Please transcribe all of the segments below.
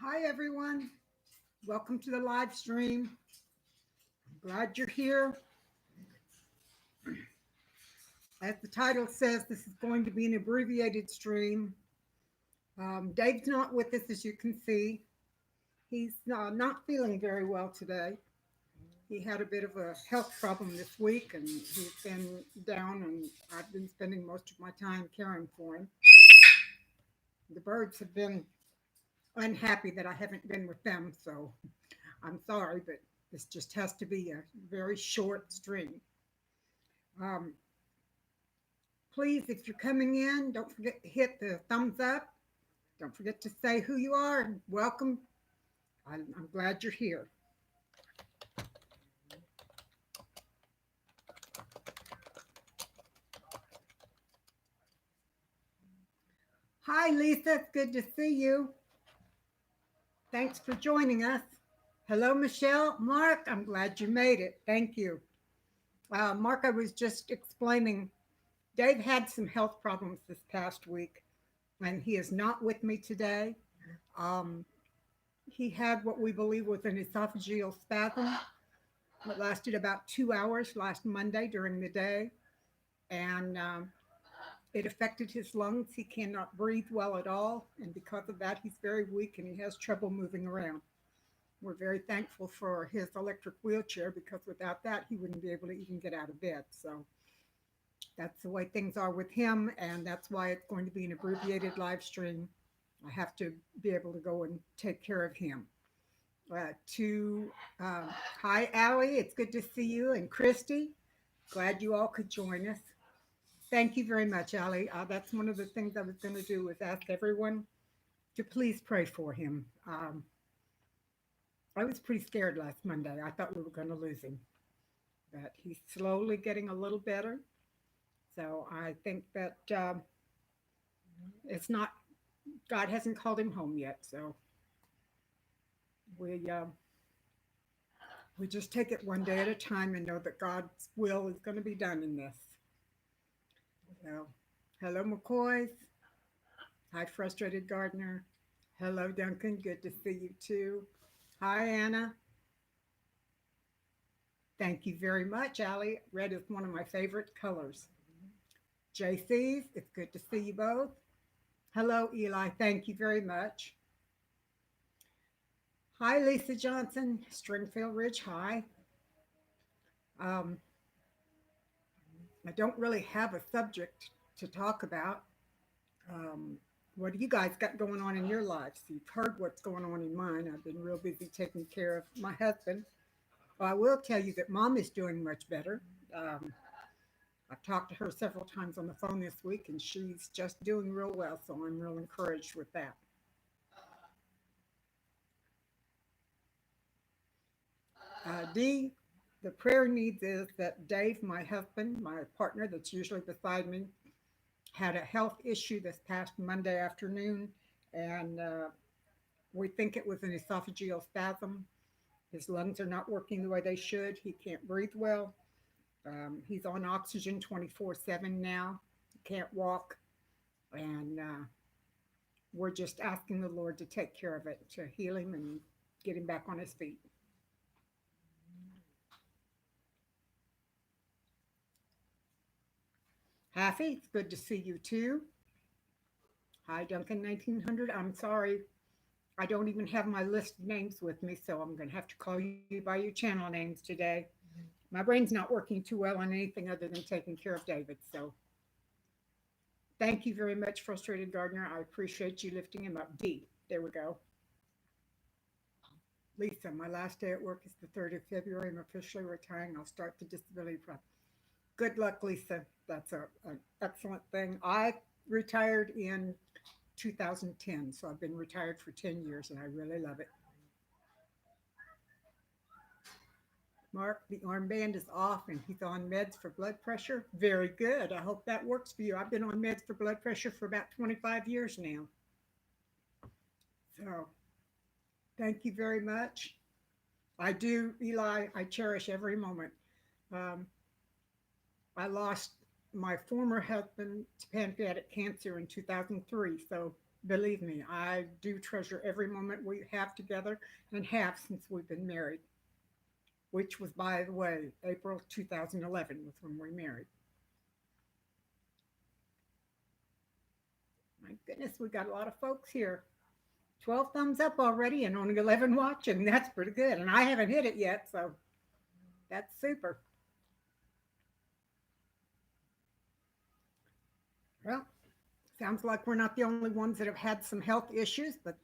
Hi, everyone. Welcome to the live stream. Glad you're here. As the title says, this is going to be an abbreviated stream. Dave's not with us, as you can see. He's not feeling very well today. He had a bit of a health problem this week, and he's been down, and I've been spending most of my time caring for him. The birds have been unhappy that I haven't been with them, so I'm sorry, but this just has to be a very short stream. Um, Please, if you're coming in, don't forget to hit the thumbs up. Don't forget to say who you are and welcome. I'm glad you're here. Hi, Lisa. It's good to see you. Thanks for joining us. Hello, Michelle. Mark, I'm glad you made it. Thank you. Mark, I was just explaining, Dave had some health problems this past week, and he is not with me today. Um, he had what we believe was an esophageal spasm. It lasted about 2 hours last Monday during the day, and it affected his lungs. He cannot breathe well at all, and because of that, he's very weak and he has trouble moving around. We're very thankful for his electric wheelchair because without that, he wouldn't be able to even get out of bed. So that's the way things are with him, and that's why it's going to be an abbreviated live stream. I have to be able to go and take care of him. To Hi, Allie. It's good to see you, and Christy. Glad you all could join us. Thank you very much, Ali. That's one of the things I was going to do was ask everyone to please pray for him. I was pretty scared last Monday. I thought we were going to lose him, but he's slowly getting a little better. So I think that it's not God hasn't called him home yet. So we uh, we just take it one day at a time and know that God's will is going to be done in this. So, hello, McCoys. Hi, Frustrated Gardener. Hello, Duncan. Good to see you too. Hi, Anna. Thank you very much, Allie. Red is one of my favorite colors. JC's, it's good to see you both. Hello, Eli. Thank you very much. Hi, Lisa Johnson, Stringfield Ridge High. Um, I don't really have a subject to talk about. Um, what do you guys got going on in your lives? You've heard what's going on in mine. I've been real busy taking care of my husband. Well, I will tell you that mom is doing much better. Um, I've talked to her several times on the phone this week, and she's just doing real well. So I'm real encouraged with that. D, the prayer needs is that Dave, my husband, my partner that's usually beside me, had a health issue this past Monday afternoon, and we think it was an esophageal spasm. His lungs are not working the way they should. He can't breathe well. He's on oxygen 24/7 now. He can't walk. And we're just asking the Lord to take care of it, to heal him and get him back on his feet. Happy, it's good to see you too. Hi, Duncan 1900. I'm sorry, I don't even have my list of names with me, so I'm going to have to call you by your channel names today. My brain's not working too well on anything other than taking care of David. So thank you very much, Frustrated Gardener. I appreciate you lifting him up. D, there we go. Lisa, my last day at work is the 3rd of February. I'm officially retiring. I'll start the disability process. Good luck, Lisa. That's an excellent thing. I retired in 2010, so I've been retired for 10 years and I really love it. Mark, the armband is off and he's on meds for blood pressure. Very good. I hope that works for you. I've been on meds for blood pressure for about 25 years now. So thank you very much. I do, Eli, I cherish every moment. Um, I lost my former husband to pancreatic cancer in 2003. So Believe me, I do treasure every moment we have together and have since we've been married, which was, by the way, April 2011 was when we married. My goodness, we got a lot of folks here. 12 thumbs up already and only 11 watching. That's pretty good. And I haven't hit it yet, so that's super. Well, sounds like we're not the only ones that have had some health issues, but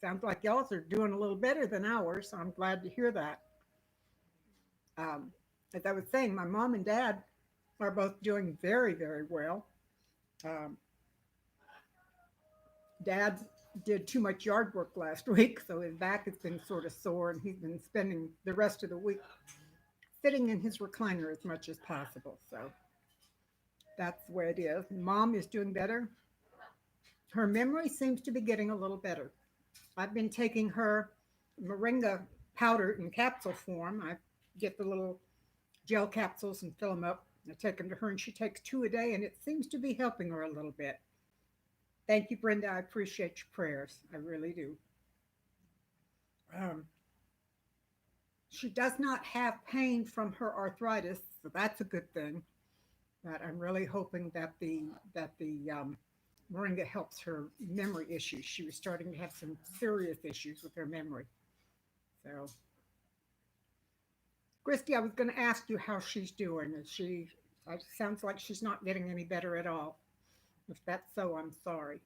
sounds like y'all's are doing a little better than ours. So I'm glad to hear that. Um, as I was saying, my mom and dad are both doing very, very well. Um, Dad did too much yard work last week, so his back has been sort of sore, and he's been spending the rest of the week sitting in his recliner as much as possible. So that's the way it is. Mom is doing better. Her memory seems to be getting a little better. I've been taking her moringa powder in capsule form. I get the little gel capsules and fill them up. I take them to her, and she takes two a day, and it seems to be helping her a little bit. Thank you, Brenda. I appreciate your prayers. I really do. Um, she does not have pain from her arthritis, so that's a good thing. But I'm really hoping that the moringa helps her memory issues. She was starting to have some serious issues with her memory. So, Christy, I was going to ask you how she's doing. Is she? It sounds like she's not getting any better at all. If that's so, I'm sorry.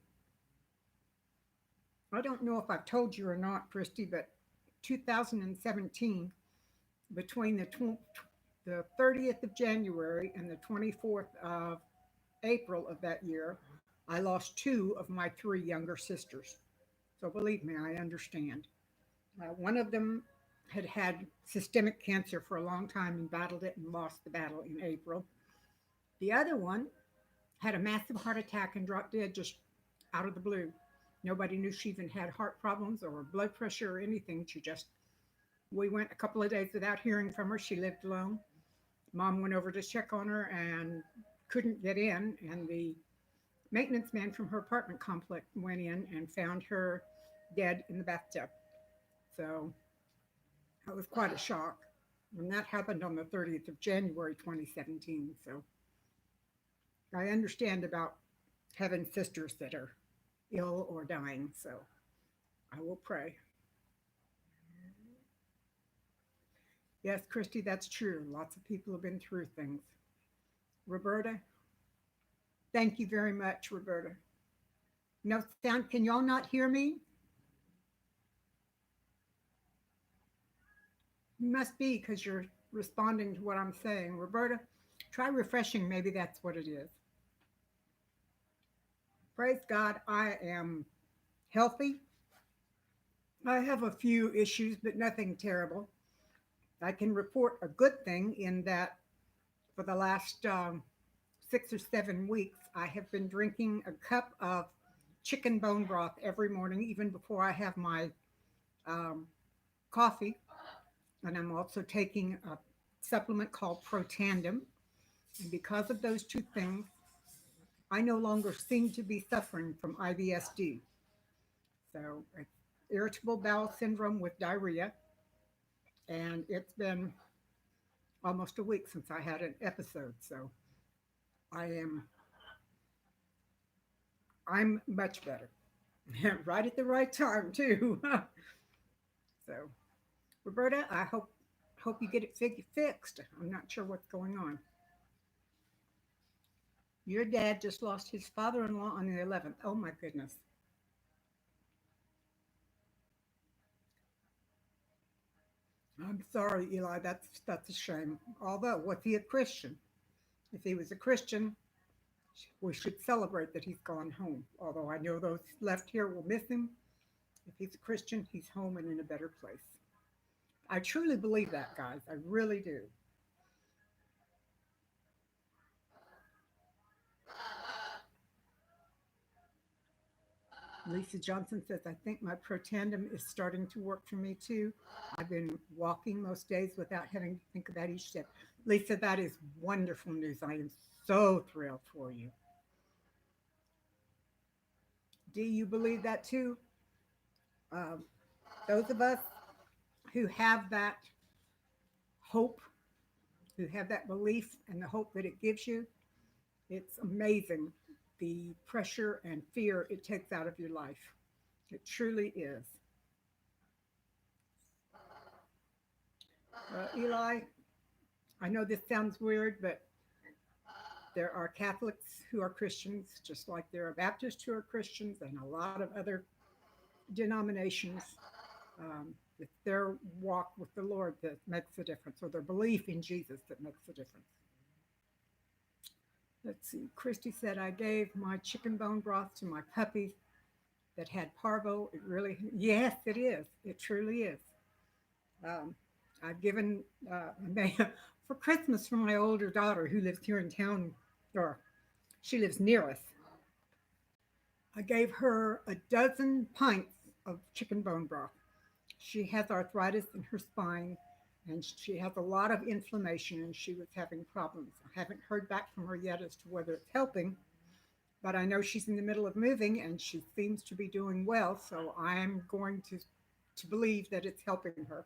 I don't know if I've told you or not, Christy, but 2017, between the 30th of January and the 24th of April of that year, I lost two of my three younger sisters. So believe me, I understand. One of them had had systemic cancer for a long time and battled it and lost the battle in April. The other one had a massive heart attack and dropped dead just out of the blue. Nobody knew she even had heart problems or blood pressure or anything. We went a couple of days without hearing from her. She lived alone. Mom went over to check on her and couldn't get in. And the maintenance man from her apartment complex went in and found her dead in the bathtub. So that was quite a shock. And that happened on the 30th of January, 2017. So I understand about having sisters that are ill or dying. So I will pray. Yes, Christy, that's true. Lots of people have been through things. Roberta, thank you very much, Roberta. No sound. Can y'all not hear me? You must be because you're responding to what I'm saying. Roberta, try refreshing. Maybe that's what it is. Praise God, I am healthy. I have a few issues, but nothing terrible. I can report a good thing in that for the last 6 or 7 weeks, I have been drinking a cup of chicken bone broth every morning, even before I have my um, coffee. And I'm also taking a supplement called Protandem. And because of those two things, I no longer seem to be suffering from IBSD. So it's irritable bowel syndrome with diarrhea. And it's been almost a week since I had an episode. So I am I'm much better. Right at the right time too. So Roberta, I hope you get it fixed. I'm not sure what's going on. Your dad just lost his father-in-law on the 11th. Oh my goodness. I'm sorry, Eli. That's a shame. Although, was he a Christian? If he was a Christian, we should celebrate that he's gone home. Although I know those left here will miss him. If he's a Christian, he's home and in a better place. I truly believe that, guys. I really do. Lisa Johnson says, I think my Protandem is starting to work for me too. I've been walking most days without having to think about each step. Lisa, that is wonderful news. I am so thrilled for you. Do you believe that too? Um, those of us who have that hope, who have that belief and the hope that it gives you, it's amazing the pressure and fear it takes out of your life. It truly is. Eli, I know this sounds weird, but there are Catholics who are Christians, just like there are Baptists who are Christians, and a lot of other denominations. It's their walk with the Lord that makes the difference, or their belief in Jesus that makes the difference. Let's see. Christy said, I gave my chicken bone broth to my puppy that had parvo. It really, yes, it is. It truly is. Um, I've given for Christmas for my older daughter who lives here in town, or she lives near us. I gave her a dozen pints of chicken bone broth. She has arthritis in her spine and she has a lot of inflammation and she was having problems. I haven't heard back from her yet as to whether it's helping, but I know she's in the middle of moving and she seems to be doing well, so I'm going to believe that it's helping her.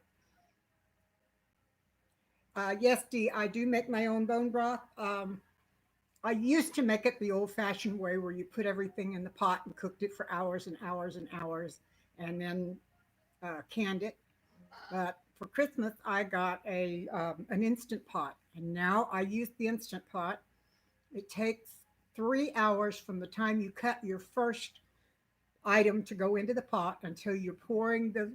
Yes, Dee, I do make my own bone broth. I used to make it the old fashioned way where you put everything in the pot and cooked it for hours and hours and hours and then canned it. But for Christmas, I got an instant pot, and now I use the instant pot. It takes 3 hours from the time you cut your first item to go into the pot until you're pouring the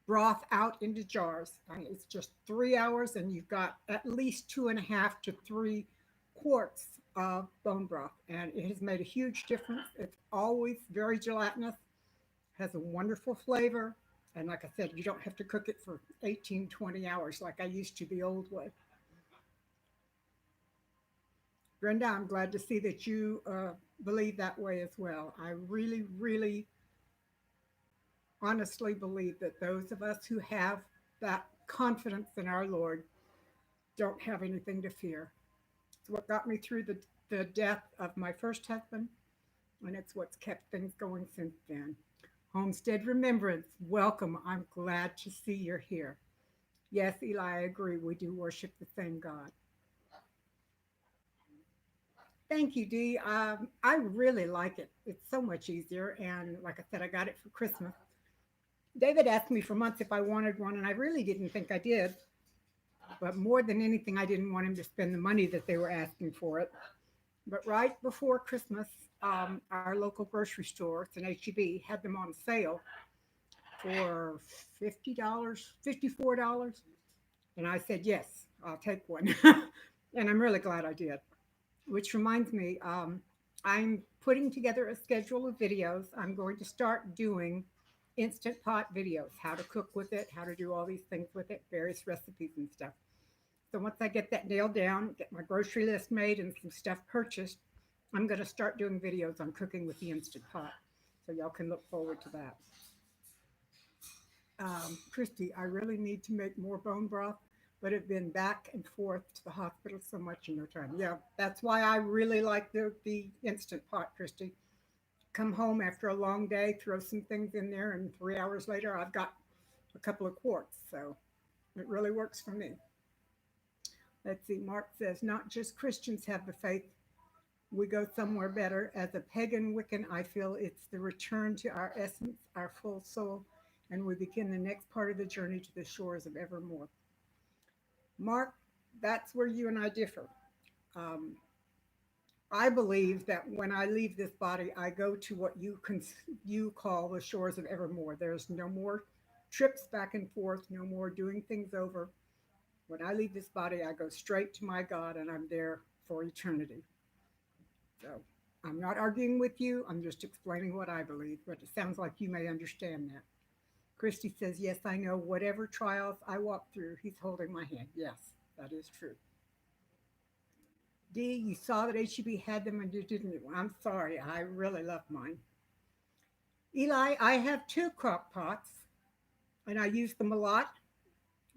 broth out into jars. I mean, it's just 3 hours, and you've got at least 2.5 to 3 quarts of bone broth, and it has made a huge difference. It's always very gelatinous, has a wonderful flavor, and like I said, you don't have to cook it for 18, 20 hours like I used to the old way. Brenda, I'm glad to see that you believe that way as well. I really, really honestly believe that those of us who have that confidence in our Lord don't have anything to fear. It's what got me through the death of my first husband, and it's what's kept things going since then. Homestead Remembrance, welcome. I'm glad to see you're here. Yes, Eli, I agree. We do worship the same God. Thank you, Dee. I really like it. It's so much easier. And like I said, I got it for Christmas. David asked me for months if I wanted one, and I really didn't think I did. But more than anything, I didn't want him to spend the money that they were asking for it. But right before Christmas, our local grocery store, it's an HEB, had them on sale for $50, $54. And I said, yes, I'll take one. And I'm really glad I did. Which reminds me, I'm putting together a schedule of videos. I'm going to start doing instant pot videos, how to cook with it, how to do all these things with it, various recipes and stuff. So once I get that nailed down, get my grocery list made and some stuff purchased, I'm going to start doing videos on cooking with the instant pot. So y'all can look forward to that. Christy, I really need to make more bone broth, but have been back and forth to the hospital so much in no time. Yeah, that's why I really like the instant pot, Christy. Come home after a long day, throw some things in there, and 3 hours later, I've got a couple of quarts. So it really works for me. Let's see, Mark says, not just Christians have the faith, we go somewhere better. As a pagan Wiccan, I feel it's the return to our essence, our full soul, and we begin the next part of the journey to the shores of evermore. Mark, that's where you and I differ. Um, I believe that when I leave this body, I go to what you call the shores of evermore. There's no more trips back and forth, no more doing things over. When I leave this body, I go straight to my God, and I'm there for eternity. So I'm not arguing with you. I'm just explaining what I believe, but it sounds like you may understand that. Christy says, yes, I know whatever trials I walk through, he's holding my hand. Yes, that is true. D, you saw that HEB had them and you didn't. I'm sorry. I really love mine. Eli, I have two crock pots and I use them a lot,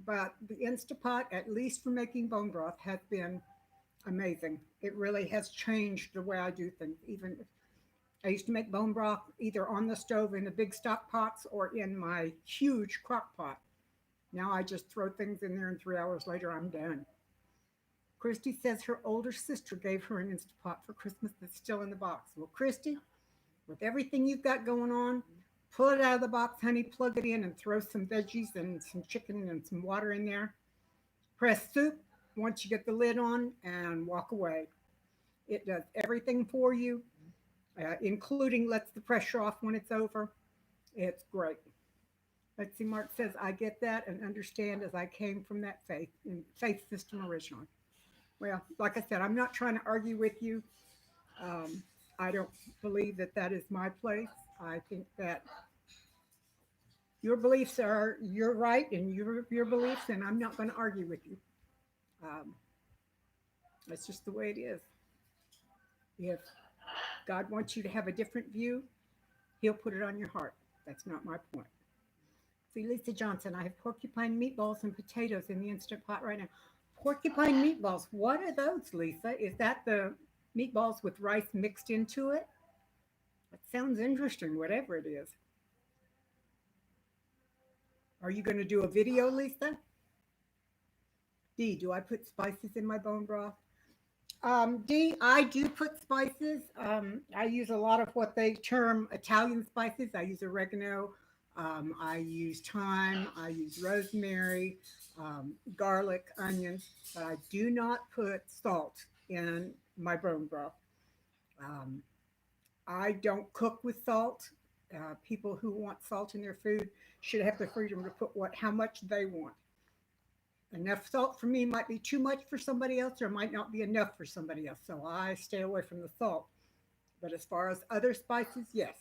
but the Instapot, at least for making bone broth, has been amazing. It really has changed the way I do things. Even I used to make bone broth either on the stove in the big stock pots or in my huge crock pot. Now I just throw things in there and 3 hours later I'm done. Christy says her older sister gave her an Instapot for Christmas that's still in the box. Well, Christy, with everything you've got going on, pull it out of the box, honey, plug it in, and throw some veggies and some chicken and some water in there. Press soup once you get the lid on and walk away. It does everything for you, including lets the pressure off when it's over. It's great. Let's see, Mark says, I get that and understand as I came from that faith system originally. Well, like I said, I'm not trying to argue with you. Um, I don't believe that that is my place. I think that your beliefs are your right and your beliefs, and I'm not going to argue with you. Um, that's just the way it is. If God wants you to have a different view, He'll put it on your heart. That's not my point. See, Lisa Johnson, I have porcupine meatballs and potatoes in the Instant Pot right now. Porcupine meatballs, what are those, Lisa? Is that the meatballs with rice mixed into it? That sounds interesting, whatever it is. Are you going to do a video, Lisa? D, do I put spices in my bone broth? D, I do put spices. I use a lot of what they term Italian spices. I use oregano. I use thyme. I use rosemary, garlic, onions. But I do not put salt in my bone broth. Um, I don't cook with salt. People who want salt in their food should have the freedom to put what how much they want. Enough salt for me might be too much for somebody else, or might not be enough for somebody else. So I stay away from the salt. But as far as other spices, yes.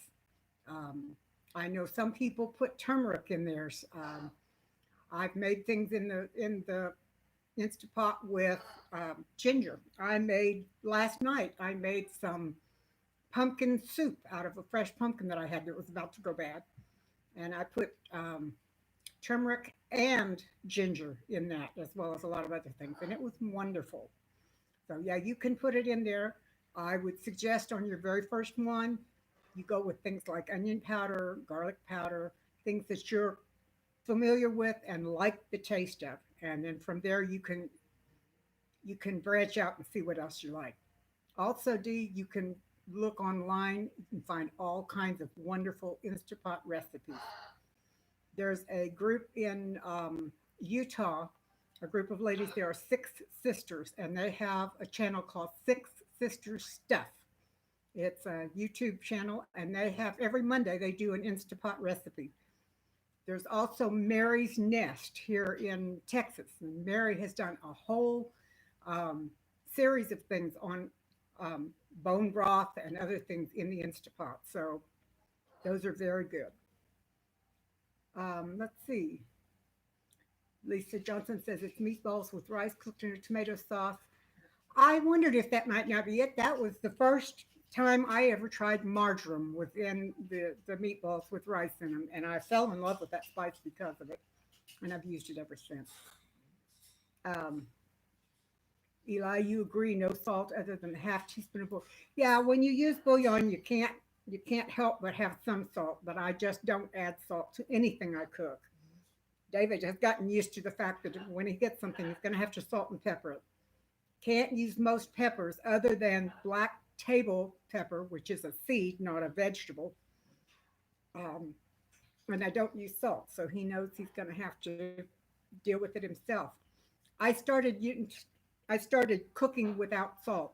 Um, I know some people put turmeric in theirs. I've made things in the Instapot with ginger. I made last night. I made some pumpkin soup out of a fresh pumpkin that I had that was about to go bad, and I put turmeric and ginger in that, as well as a lot of other things, and it was wonderful. So yeah, you can put it in there. I would suggest on your very first one, you go with things like onion powder, garlic powder, things that you're familiar with and like the taste of, and then from there you can branch out and see what else you like. Also, D, you can look online. You can find all kinds of wonderful Instapot recipes. There's a group in Utah, a group of ladies. There are six sisters, and they have a channel called Six Sisters Stuff. It's a YouTube channel, and they have every Monday they do an Instapot recipe. There's also Mary's Nest here in Texas, and Mary has done a whole um, series of things on bone broth and other things in the Instapot. So those are very good. Let's see. Lisa Johnson says it's meatballs with rice cooked in a tomato sauce. I wondered if that might not be it. That was the first time I ever tried marjoram within the meatballs with rice in them, and I fell in love with that spice because of it, and I've used it ever since. Um, Eli, you agree? No salt other than a half teaspoon of bouillon. Yeah, when you use bouillon, you can't help but have some salt, but I just don't add salt to anything I cook. David has gotten used to the fact that when he gets something, he's going to have to salt and pepper it. Can't use most peppers other than black table pepper, which is a seed, not a vegetable. Um, and I don't use salt, so he knows he's going to have to deal with it himself. I started using, I started cooking without salt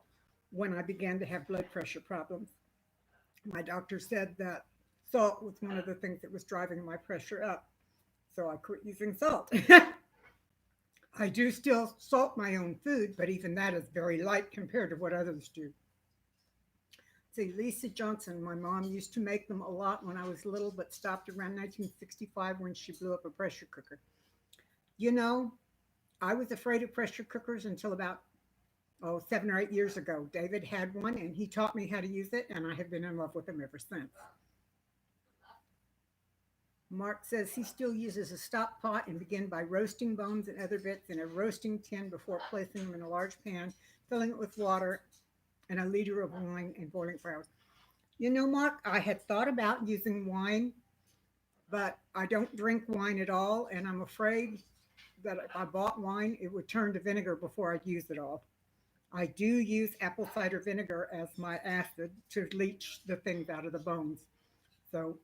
when I began to have blood pressure problems. My doctor said that salt was one of the things that was driving my pressure up, so I quit using salt. I do still salt my own food, but even that is very light compared to what others do. See, Lisa Johnson, my mom used to make them a lot when I was little, but stopped around 1965 when she blew up a pressure cooker. You know, I was afraid of pressure cookers until about 7 or 8 years ago. David had one and he taught me how to use it, and I have been in love with them ever since. Mark says he still uses a stock pot and begin by roasting bones and other bits in a roasting tin before placing them in a large pan, filling it with water and a liter of wine and boiling for hours. You know, Mark, I had thought about using wine, but I don't drink wine at all, and I'm afraid that if I bought wine, it would turn to vinegar before I'd use it all. I do use apple cider vinegar as my acid to leach the things out of the bones. So,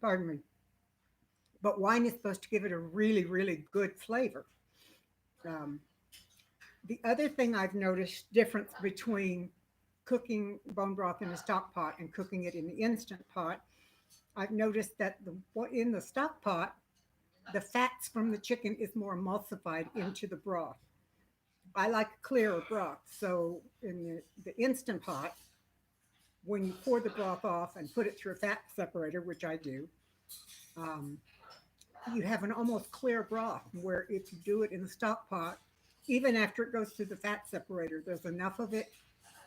pardon me. But wine is supposed to give it a really, really good flavor. Um, the other thing I've noticed difference between cooking bone broth in a stock pot and cooking it in the instant pot, I've noticed that in the stock pot, the fats from the chicken is more emulsified into the broth. I like clearer broth. So in the instant pot, when you pour the broth off and put it through a fat separator, which I do, um, you have an almost clear broth. Where if you do it in the stock pot, even after it goes through the fat separator, there's enough of it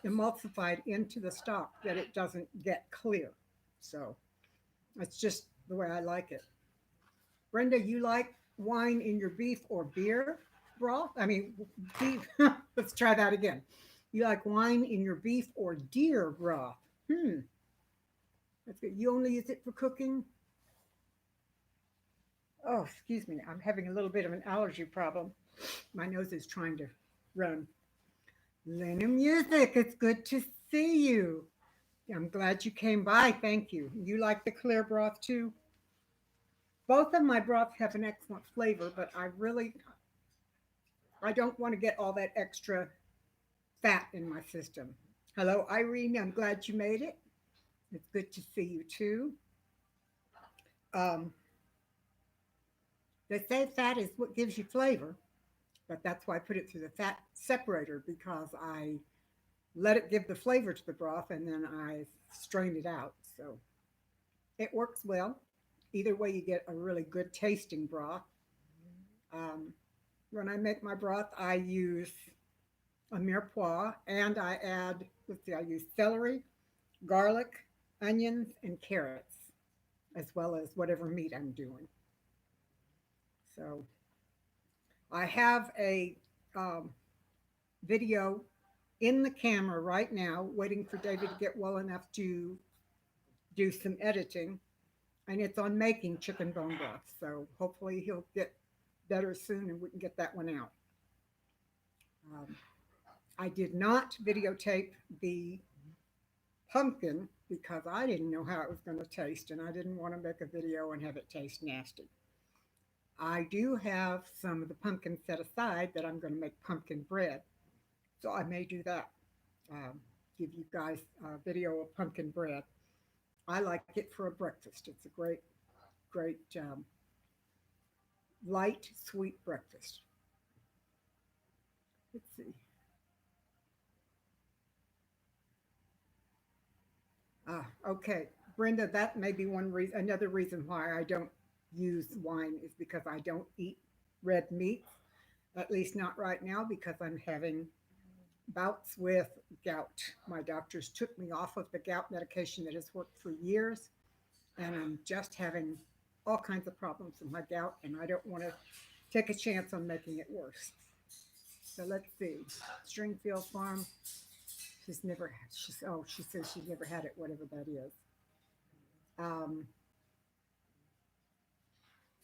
emulsified into the stock that it doesn't get clear. So that's just the way I like it. Brenda, you like wine in your beef or beer broth? I mean, beef. Let's try that again. You like wine in your beef or deer broth? Hmm, that's good. You only use it for cooking? Oh, excuse me. I'm having a little bit of an allergy problem. My nose is trying to run. Lena Music, it's good to see you. I'm glad you came by. Thank you. You like the clear broth too? Both of my broths have an excellent flavor, but I don't want to get all that extra fat in my system. Hello, Irene. I'm glad you made it. It's good to see you too. Um, they say fat is what gives you flavor, but that's why I put it through the fat separator because I let it give the flavor to the broth and then I strain it out. So it works well. Either way, you get a really good tasting broth. Um, when I make my broth, I use a mirepoix and I add, let's see, I use celery, garlic, onions, and carrots, as well as whatever meat I'm doing. So I have a video in the camera right now, waiting for David to get well enough to do some editing, and it's on making chicken bone broth. So hopefully he'll get better soon and we can get that one out. Um, I did not videotape the pumpkin because I didn't know how it was going to taste and I didn't want to make a video and have it taste nasty. I do have some of the pumpkin set aside that I'm going to make pumpkin bread. So I may do that. Um, give you guys a video of pumpkin bread. I like it for a breakfast. It's a great, great, light, sweet breakfast. Let's see. Okay, Brenda, that may be one reason. Another reason why I don't use wine is because I don't eat red meat. At least not right now because I'm having bouts with gout. My doctors took me off of the gout medication that has worked for years, and I'm just having all kinds of problems with my gout, and I don't want to take a chance on making it worse. So let's see. Stringfield Farm. She's never. She's oh. She says she's never had it. Whatever that is. Um,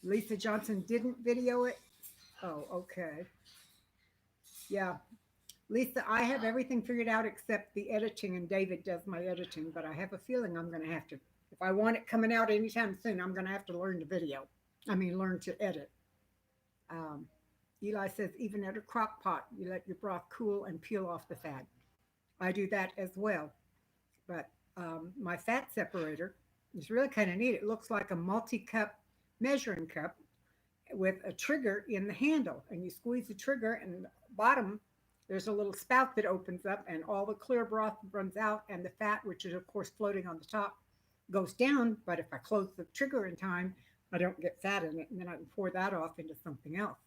Lisa Johnson didn't video it. Oh, okay. Yeah, Lisa, I have everything figured out except the editing, and David does my editing. But I have a feeling I'm going to have to. If I want it coming out anytime soon, I'm going to have to learn to video. I mean, learn to edit. Um, Eli says, even at a crock pot, you let your broth cool and peel off the fat. I do that as well. But my fat separator is really kind of neat. It looks like a multi cup measuring cup with a trigger in the handle. And you squeeze the trigger, and the bottom, there's a little spout that opens up, and all the clear broth runs out, and the fat, which is, of course, floating on the top, goes down. But if I close the trigger in time, I don't get fat in it, and then I can pour that off into something else.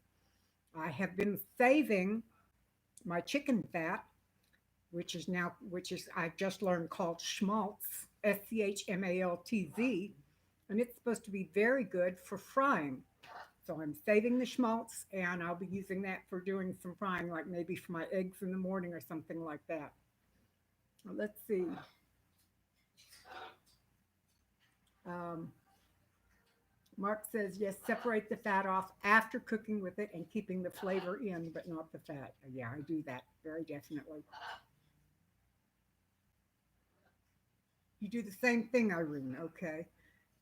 I have been saving my chicken fat, which is I've just learned called schmaltz, schmaltz, and it's supposed to be very good for frying. So I'm saving the schmaltz, and I'll be using that for doing some frying, like maybe for my eggs in the morning or something like that. Let's see. Mark says, yes, separate the fat off after cooking with it and keeping the flavor in, but not the fat. Yeah, I do that very definitely. You do the same thing, Irene. Okay.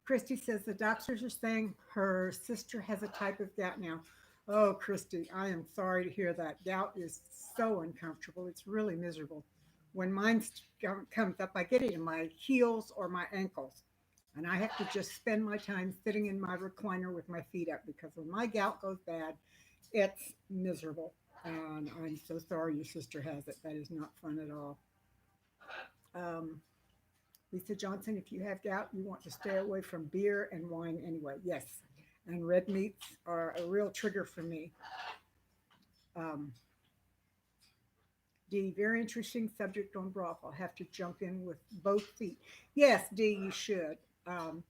Christy says the doctors are saying her sister has a type of gout now. Oh, Christy, I am sorry to hear that. Gout is so uncomfortable. It's really miserable. When mine comes up, I get it in my heels or my ankles. And I have to just spend my time sitting in my recliner with my feet up because when my gout goes bad, it's miserable. And I'm so sorry your sister has it. That is not fun at all. Um, Lisa Johnson, if you have gout, you want to stay away from beer and wine anyway. Yes. And red meats are a real trigger for me. Um, D, very interesting subject on broth. I'll have to jump in with both feet. Yes, D, you should. Um,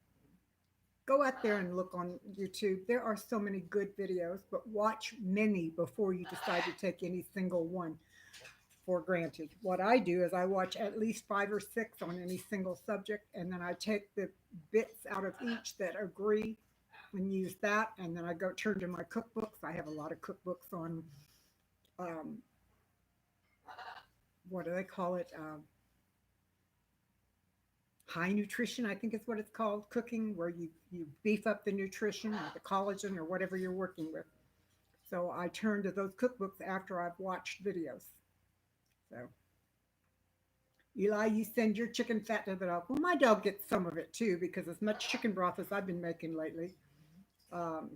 Go out there and look on YouTube. There are so many good videos, but watch many before you decide to take any single one for granted. What I do is I watch at least five or six on any single subject, and then I take the bits out of each that agree and use that. And then I go turn to my cookbooks. I have a lot of cookbooks on um, what do they call it? High nutrition, I think is what it's called, cooking, where you beef up the nutrition or the collagen or whatever you're working with. So I turn to those cookbooks after I've watched videos. So Eli, you send your chicken fat to the dog. Well, my dog gets some of it too because as much chicken broth as I've been making lately, um,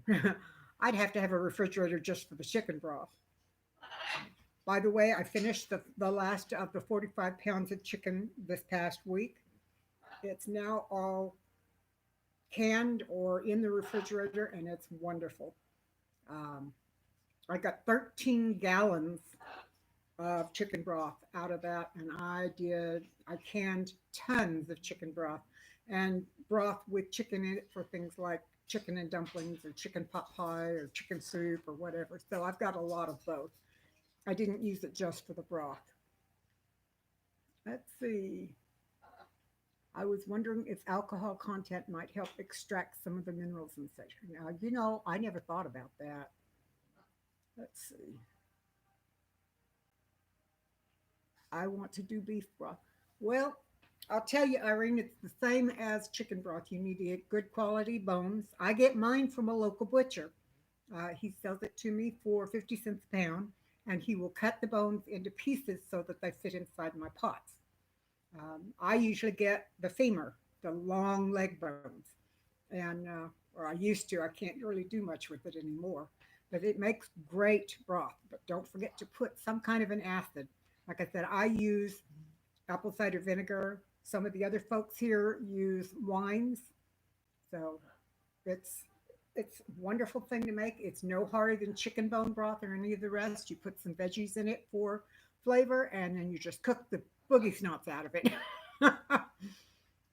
I'd have to have a refrigerator just for the chicken broth. By the way, I finished the last of the 45 pounds of chicken this past week. It's now all canned or in the refrigerator, and it's wonderful. Um, I got 13 gallons of chicken broth out of that, and I canned tons of chicken broth and broth with chicken in it for things like chicken and dumplings or chicken pot pie or chicken soup or whatever. So I've got a lot of both. I didn't use it just for the broth. Let's see. I was wondering if alcohol content might help extract some of the minerals and such. Now, I never thought about that. Let's see. I want to do beef broth. Well, I'll tell you, Irene, it's the same as chicken broth. You need to get good quality bones. I get mine from a local butcher. He sells it to me for 50 cents a pound, and he will cut the bones into pieces so that they fit inside my pots. I usually get the femur, the long leg bones, and or I used to. I can't really do much with it anymore, but it makes great broth. But don't forget to put some kind of an acid. Like I said, I use apple cider vinegar. Some of the other folks here use wines, so it's it's a wonderful thing to make. It's no harder than chicken bone broth or any of the rest. You put some veggies in it for flavor, and then you just cook the boogie snots out of it.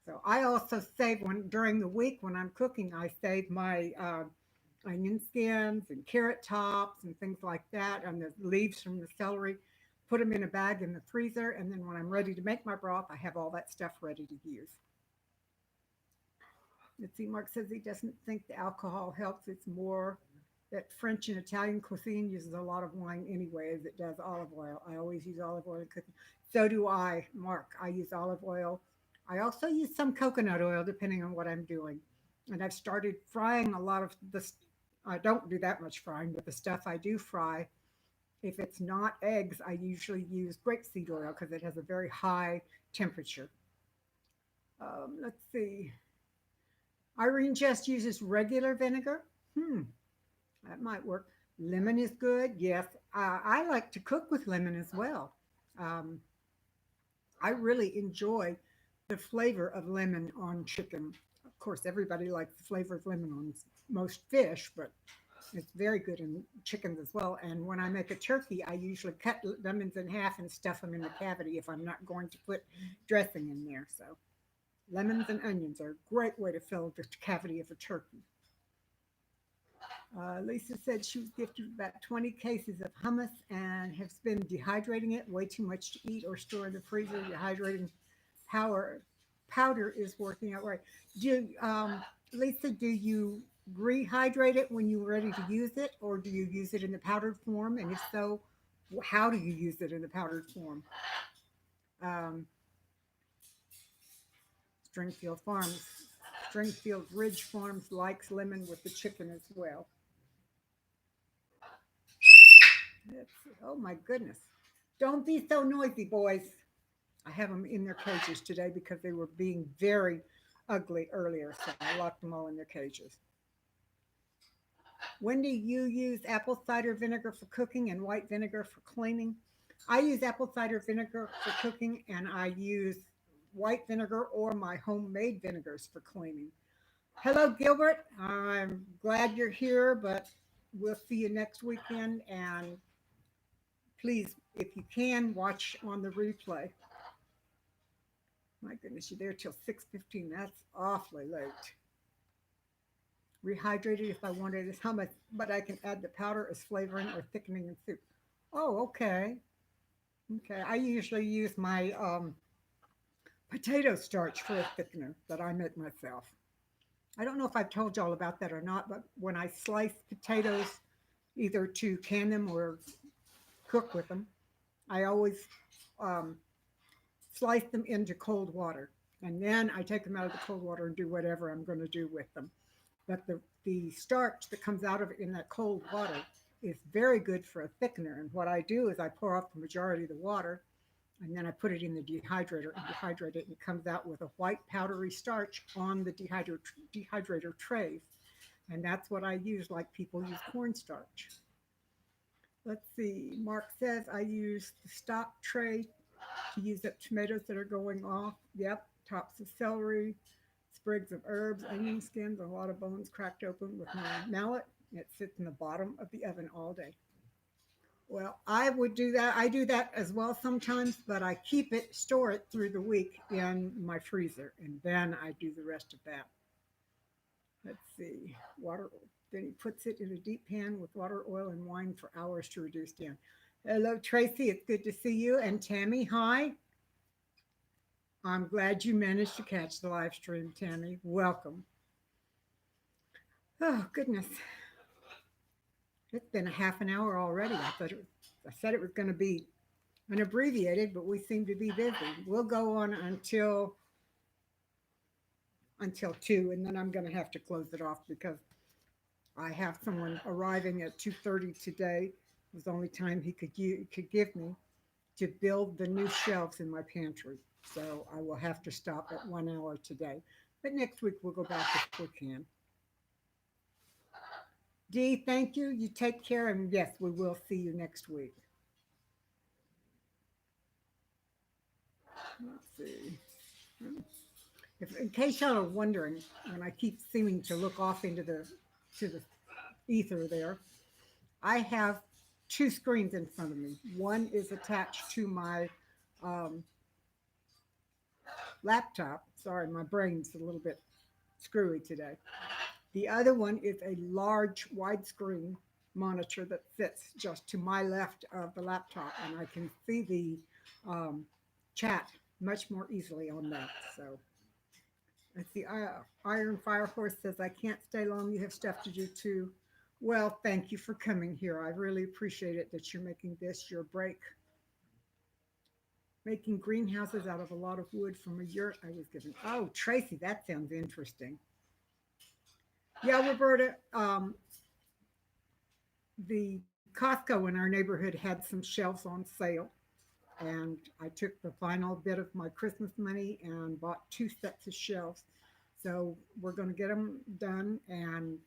So I also save when during the week when I'm cooking, I save my onion skins and carrot tops and things like that, and the leaves from the celery. Put them in a bag in the freezer, and then when I'm ready to make my broth, I have all that stuff ready to use. Let's see, Mark says he doesn't think the alcohol helps. It's more that French and Italian cuisine uses a lot of wine anyway, as it does olive oil. I always use olive oil in cooking. So do I, Mark. I use olive oil. I also use some coconut oil depending on what I'm doing. And I've started frying a lot of this. I don't do that much frying, but the stuff I do fry, if it's not eggs, I usually use grapeseed oil because it has a very high temperature. Let's see. Irene just uses regular vinegar. Hmm, that might work. Lemon is good. Yes, I like to cook with lemon as well. Um, I really enjoy the flavor of lemon on chicken. Of course, everybody likes the flavor of lemon on most fish, but it's very good in chickens as well. And when I make a turkey, I usually cut lemons in half and stuff them in the cavity if I'm not going to put dressing in there. So lemons and onions are a great way to fill the cavity of a turkey. Lisa said she was gifted about 20 cases of hummus and has been dehydrating it way too much to eat or store in the freezer. Dehydrating power powder is working out right. Do Lisa, do you rehydrate it when you're ready to use it, or do you use it in the powdered form? And if so, how do you use it in the powdered form? Um, Stringfield Farms, Stringfield Ridge Farms likes lemon with the chicken as well. Oh my goodness. Don't be so noisy, boys. I have them in their cages today because they were being very ugly earlier, so I locked them all in their cages. When do you use apple cider vinegar for cooking and white vinegar for cleaning? I use apple cider vinegar for cooking, and I use white vinegar or my homemade vinegars for cleaning. Hello, Gilbert. I'm glad you're here, but we'll see you next weekend. And please, if you can, watch on the replay. My goodness, you're there till 6:15. That's awfully late. Rehydrated if I wanted is how much, but I can add the powder as flavoring or thickening in soup. Oh, okay. Okay. I usually use my potato starch for a thickener that I make myself. I don't know if I've told y'all about that or not, but when I slice potatoes, either to can them or cook with them, I always um, slice them into cold water. And then I take them out of the cold water and do whatever I'm going to do with them. But the starch that comes out of it in that cold water is very good for a thickener. And what I do is I pour off the majority of the water and then I put it in the dehydrator and dehydrate it, and it comes out with a white powdery starch on the dehydrator trays. And that's what I use, like people use cornstarch. Let's see. Mark says I use the stock tray to use up tomatoes that are going off. Yep. Tops of celery, sprigs of herbs, onion skins, a lot of bones cracked open with my mallet. It sits in the bottom of the oven all day. Well, I would do that. I do that as well sometimes, but I keep it, store it through the week in my freezer, and then I do the rest of that. Let's see. Water. Then he puts it in a deep pan with water, oil, and wine for hours to reduce down. Hello, Tracy. It's good to see you. And Tammy, hi. I'm glad you managed to catch the live stream, Tammy. Welcome. Oh, goodness. It's been a half an hour already. I said it was going to be an abbreviated, but we seem to be busy. We'll go on until 2, and then I'm going to have to close it off because I have someone arriving at 2:30 today. It was the only time he could give me to build the new shelves in my pantry. So I will have to stop at 1 hour today. But next week we'll go back if we can. Dee, thank you. You take care, and yes, we will see you next week. Let's see. If, in case y'all are wondering, when I keep seeming to look off into the ether there, I have two screens in front of me. One is attached to my um, laptop. Sorry, my brain's a little bit screwy today. The other one is a large widescreen monitor that sits just to my left of the laptop, and I can see the um, chat much more easily on that. So let's see. Iron Fire Horse says, I can't stay long. You have stuff to do too. Well, thank you for coming here. I really appreciate it that you're making this your break. Making greenhouses out of a lot of wood from a yurt I was given. Oh, Tracy, that sounds interesting. Yeah, Roberta, the Costco in our neighborhood had some shelves on sale, and I took the final bit of my Christmas money and bought two sets of shelves. So we're going to get them done, and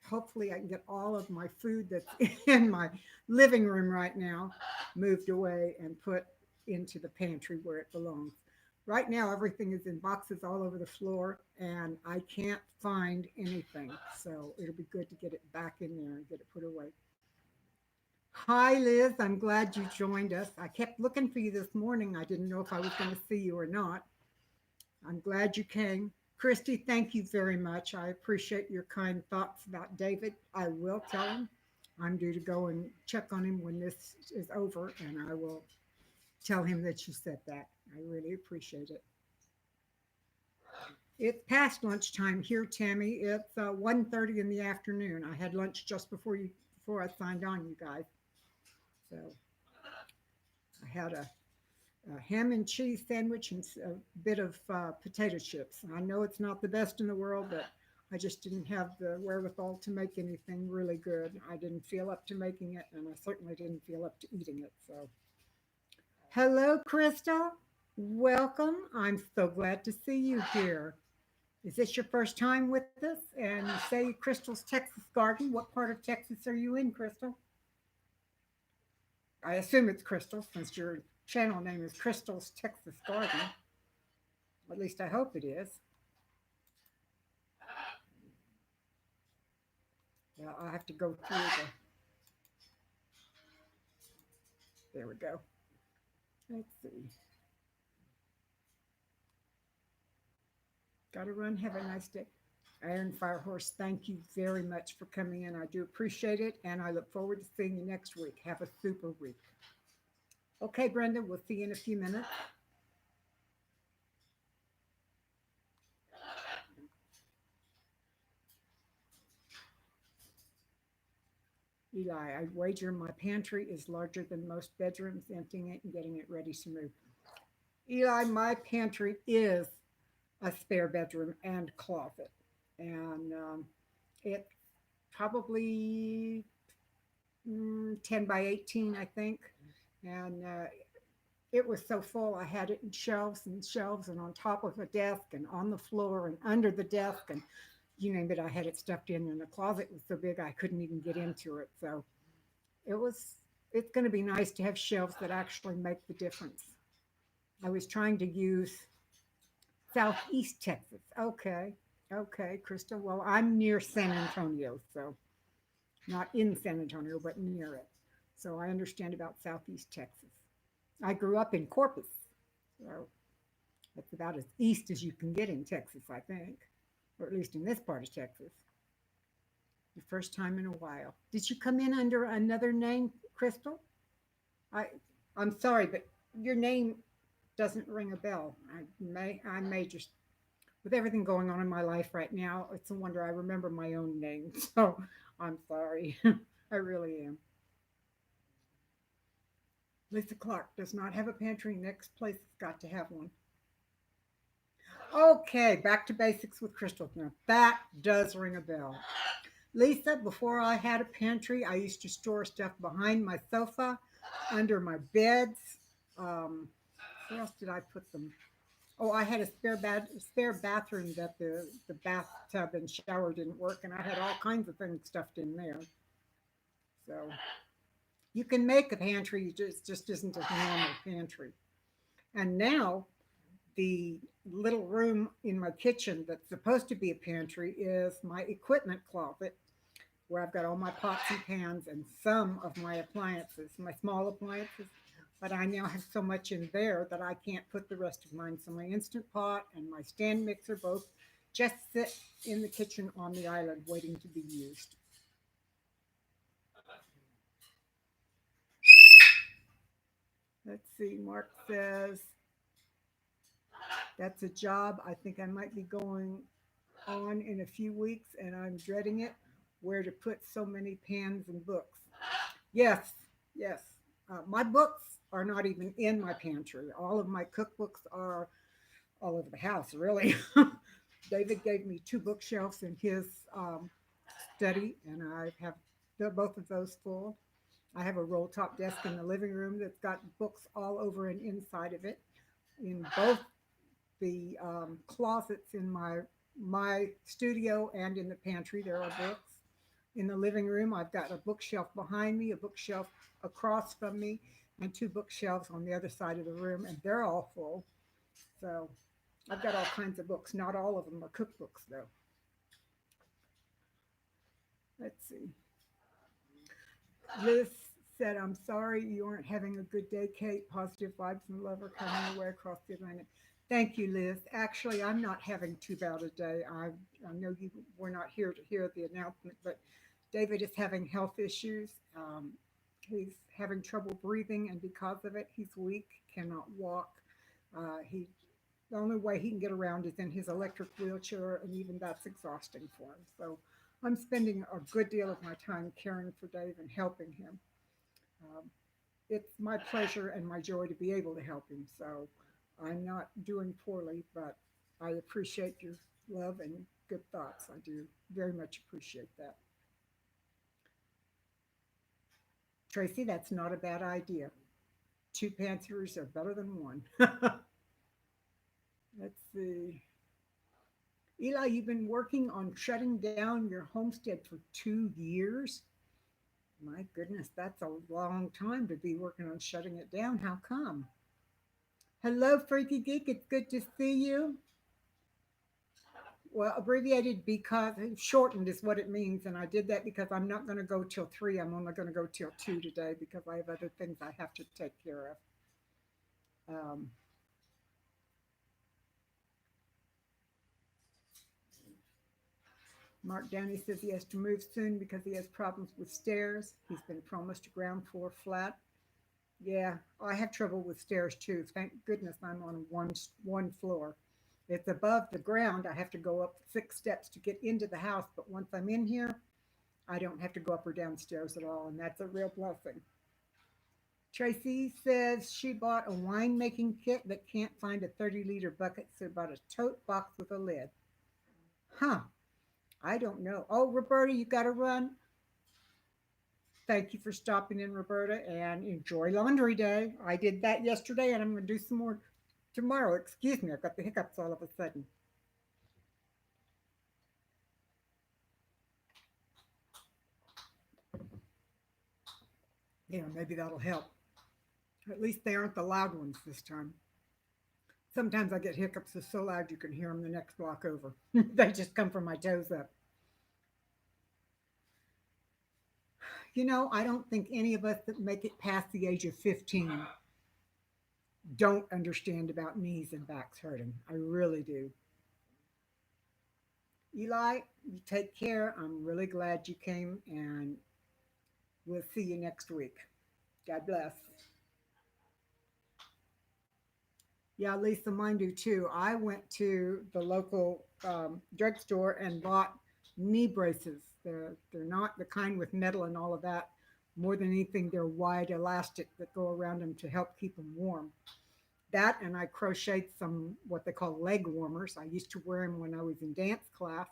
hopefully I can get all of my food that's in my living room right now moved away and put into the pantry where it belongs. Right now, everything is in boxes all over the floor, and I can't find anything. So it'll be good to get it back in there and get it put away. Hi, Liz. I'm glad you joined us. I kept looking for you this morning. I didn't know if I was going to see you or not. I'm glad you came. Christy, thank you very much. I appreciate your kind thoughts about David. I will tell him. I'm due to go and check on him when this is over, and I will tell him that you said that. I really appreciate it. It's past lunchtime here, Tammy. It's 1:30 in the afternoon. I had lunch just before I signed on, you guys. So I had a ham and cheese sandwich and a bit of potato chips. I know it's not the best in the world, but I just didn't have the wherewithal to make anything really good. I didn't feel up to making it, and I certainly didn't feel up to eating it. So, hello, Crystal. Welcome. I'm so glad to see you here. Is this your first time with us? And you say Crystal's Texas Garden. What part of Texas are you in, Crystal? I assume it's Crystal since your channel name is Crystal's Texas Garden. At least I hope it is. Yeah, I'll have to go through the. There we go. Let's see. Got to run. Have a nice day. Iron Fire Horse, thank you very much for coming in. I do appreciate it, and I look forward to seeing you next week. Have a super week. Okay, Brenda, we'll see you in a few minutes. Eli, I wager my pantry is larger than most bedrooms, emptying it and getting it ready to move. Eli, my pantry is a spare bedroom and closet. And it's probably 10 by 18, I think. And it was so full, I had it in shelves and shelves and on top of a desk and on the floor and under the desk. And you name it, I had it stuffed in. And the closet was so big, I couldn't even get into it. So it was, it's going to be nice to have shelves that actually make the difference. I was trying to use Southeast Texas. Okay. Okay, Crystal. Well, I'm near San Antonio, so not in San Antonio, but near it. So I understand about Southeast Texas. I grew up in Corpus, so that's about as east as you can get in Texas, I think, or at least in this part of Texas. Your first time in a while. Did you come in under another name, Crystal? I, I'm sorry, but your name doesn't ring a bell. I may just with everything going on in my life right now, it's a wonder I remember my own name. So I'm sorry. I really am. Lisa Clark does not have a pantry. Next place has got to have one. Okay, back to basics with Crystal. Now that does ring a bell. Lisa, before I had a pantry, I used to store stuff behind my sofa, under my beds. Um, where else did I put them? Oh, I had a spare bathroom that the bathtub and shower didn't work, and I had all kinds of things stuffed in there. So you can make a pantry, just isn't a normal pantry. And now the little room in my kitchen that's supposed to be a pantry is my equipment closet, where I've got all my pots and pans and some of my appliances, my small appliances. But I now have so much in there that I can't put the rest of mine. So my instant pot and my stand mixer both just sit in the kitchen on the island waiting to be used. Let's see, Mark says, that's a job I think I might be going on in a few weeks and I'm dreading it. Where to put so many pans and books. Yes, yes. My books are not even in my pantry. All of my cookbooks are all over the house, really. David gave me two bookshelves in his study, and I have both of those full. I have a roll top desk in the living room that's got books all over and inside of it. In both the closets in my studio and in the pantry, there are books. In the living room, I've got a bookshelf behind me, a bookshelf across from me, and two bookshelves on the other side of the room, and they're all full. So I've got all kinds of books. Not all of them are cookbooks, though. Let's see. Liz said, I'm sorry you aren't having a good day, Kate. Positive vibes and love are coming your way across the Atlantic. Thank you, Liz. Actually, I'm not having too bad a day. I know you were not here to hear the announcement, but David is having health issues. He's having trouble breathing, and because of it, he's weak, cannot walk. He The only way he can get around is in his electric wheelchair, and even that's exhausting for him. So I'm spending a good deal of my time caring for Dave and helping him. Um, it's my pleasure and my joy to be able to help him. So I'm not doing poorly, but I appreciate your love and good thoughts. I do very much appreciate that. Tracy, that's not a bad idea. Two Panthers are better than one. Let's see. Eli, you've been working on shutting down your homestead for 2 years. My goodness, that's a long time to be working on shutting it down. How come? Hello, Freaky Geek. It's good to see you. Well, abbreviated because shortened is what it means. And I did that because I'm not going to go till 3. I'm only going to go till 2 today because I have other things I have to take care of. Mark Downey says he has to move soon because he has problems with stairs. He's been promised a ground floor flat. Yeah, I have trouble with stairs too. Thank goodness I'm on one floor. It's above the ground. I have to go up 6 steps to get into the house, but once I'm in here, I don't have to go up or downstairs at all, and that's a real blessing. Tracy says she bought a wine making kit but can't find a 30-liter bucket, so bought a tote box with a lid. Huh, I don't know. Oh, Roberta, you got to run. Thank you for stopping in, Roberta, and enjoy laundry day. I did that yesterday, and I'm going to do some more tomorrow. Excuse me, I've got the hiccups all of a sudden. Yeah, maybe that'll help. At least they aren't the loud ones this time. Sometimes I get hiccups that's so loud you can hear them the next block over. They just come from my toes up. I don't think any of us that make it past the age of 15 don't understand about knees and backs hurting. I really do. Eli, you take care. I'm really glad you came, and we'll see you next week. God bless. Yeah, Lisa, mine do too. I went to the local drugstore and bought knee braces. They're not the kind with metal and all of that. More than anything, they're wide elastic that go around them to help keep them warm. That, and I crocheted some what they call leg warmers. I used to wear them when I was in dance class,